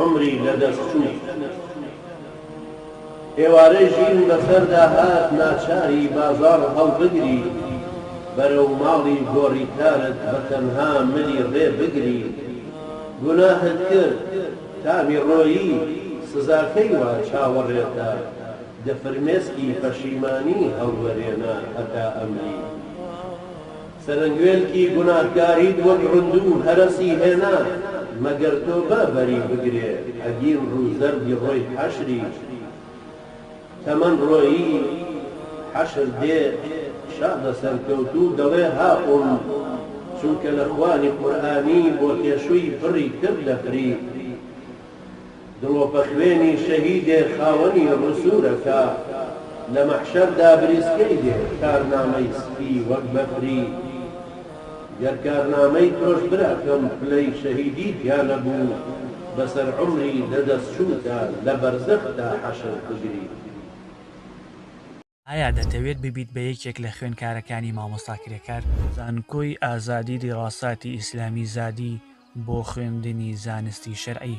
عمری لەدەستچوو ئێوارەی ژین بەسەردا هات ناچاری بازاڕ هەڵبگری بەرەو ماڵی گۆڕیکارت بەتەنها ملی ڕێ بگری گوناهت کرد تامی ڕۆیی سزاکەی وا چاوەڕێتە دەفرمێسکی پەشیمانی هەڵوەرێنە هەتا ئەمری سەرنگوێلکی گوناهکاریت وەک ڕندوو هەرەسی هێنا مەگەر تۆ بەبەری بگرێ ئەگین ڕووزەردی ڕۆی حەشری تەمەن ڕۆیی حەشر دێ شادە سەرکەوتوو دەڵێ هاقم چونکە لە خوانی قورئانی بۆ تێشووی پڕی کرد لە فری دڵۆپە خوێنی شەهیدێ خاوەنی ڕسوورەکە لە مەحشەردا بریسکەی دێ کارنامەی سپی وەک بەفری گەر کارنامەی تۆش براکەم پلەی شەهیدی تیا نەبوو بەسەر عمری لەدەستچووتە لە بەرزەخدا حەشر بگری. ئایا دەتەوێت ببیت بە یەکێک لە خوێندکارەکانی مامۆستاکرێکار؟ زانکۆی ئازادی دیڕاساتی ئیسلامی زادی بۆ خوێندنی زانستی شەرعی.